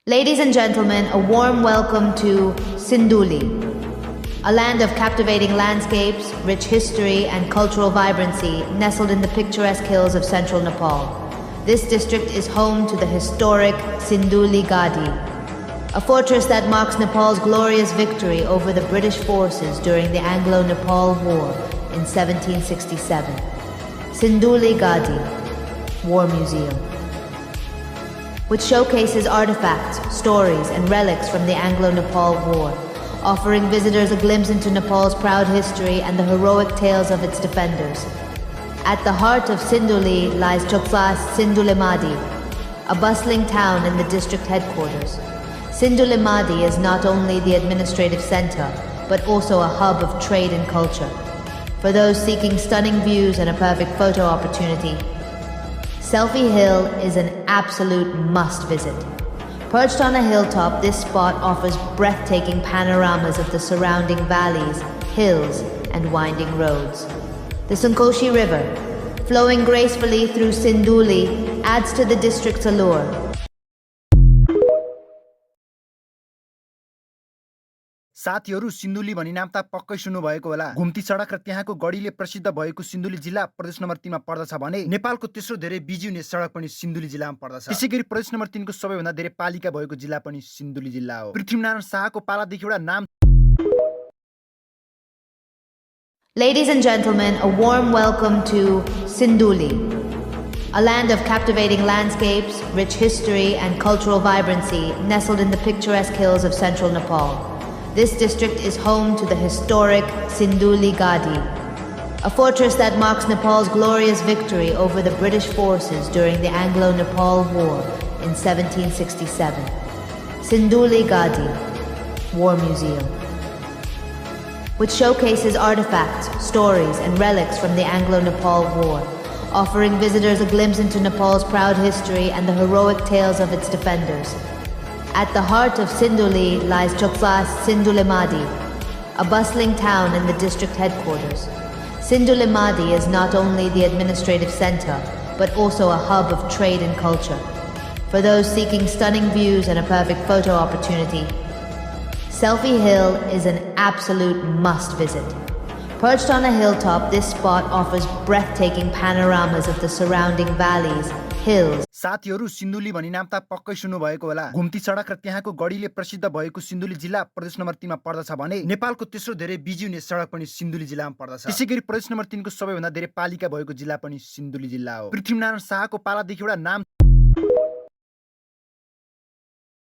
Ladies and gentlemen, a warm welcome to Sinduli, a land of captivating landscapes, rich history, and cultural vibrancy nestled in the picturesque hills of central Nepal. This district is home to the historic Sinduli Gadi, a fortress that marks Nepal's glorious victory over the British forces during the Anglo-Nepal War in 1767. Sinduli Gadi War Museum, which showcases artifacts, stories, and relics from the Anglo-Nepal War, offering visitors a glimpse into Nepal's proud history and the heroic tales of its defenders. At the heart of Sinduli lies Choklas Sindulimadi, a bustling town in the district headquarters. Sindulimadi is not only the administrative center, but also a hub of trade and culture. For those seeking stunning views and a perfect photo opportunity, Selfie Hill is an absolute must visit. Perched on a hilltop, this spot offers breathtaking panoramas of the surrounding valleys, hills, and winding roads. The Sunkoshi River, flowing gracefully through Sinduli, adds to the district's allure. साथीहरु सिन्धुली भनी नाम त पक्कै सुन्नु भएको होला। घुम्ती सडक र त्यहाँको गढीले प्रसिद्ध भएको सिन्धुली जिल्ला प्रदेश नम्बर 3 मा पर्दछ भने नेपालको तेस्रो धेरै बिजी हुने सडक पनि सिन्धुली जिल्लामा पर्दछ। त्यसैगरी प्रदेश नम्बर 3 को सबैभन्दा धेरै पालिका भएको जिल्ला पनि सिन्धुली जिल्ला हो। पृथ्वीनारायण शाहको पालादेखि एउटा नाम। Ladies and gentlemen, a warm welcome to Sinduli, a land of captivating landscapes, rich history, and cultural vibrancy nestled in the picturesque hills of central Nepal. This district is home to the historic Sinduli Gadi, a fortress that marks Nepal's glorious victory over the British forces during the Anglo-Nepal War in 1767. Sinduli Gadi War Museum, which showcases artifacts, stories, and relics from the Anglo-Nepal War, offering visitors a glimpse into Nepal's proud history and the heroic tales of its defenders. At the heart of Sinduli lies Choklas Sindulimadi, a bustling town in the district headquarters. Sindulimadi is not only the administrative center, but also a hub of trade and culture. For those seeking stunning views and a perfect photo opportunity, Selfie Hill is an absolute must visit. Perched on a hilltop, this spot offers breathtaking panoramas of the surrounding valleys, hills. साथीहरु सिन्धुली भनी नाम त पक्कै सुन्नु भएको होला। घुम्ती सडक र त्यहाँको गढीले प्रसिद्ध भएको सिन्धुली जिल्ला प्रदेश नम्बर 3 मा पर्दछ भने नेपालको तेस्रो धेरै बिजी हुने सडक पनि सिन्धुली जिल्लामा पर्दछ। त्यसैगरी प्रदेश नम्बर 3 को सबैभन्दा धेरै पालिका भएको जिल्ला पनि सिन्धुली जिल्ला हो। पृथ्वीनारायण शाहको पालादेखि एउटा नाम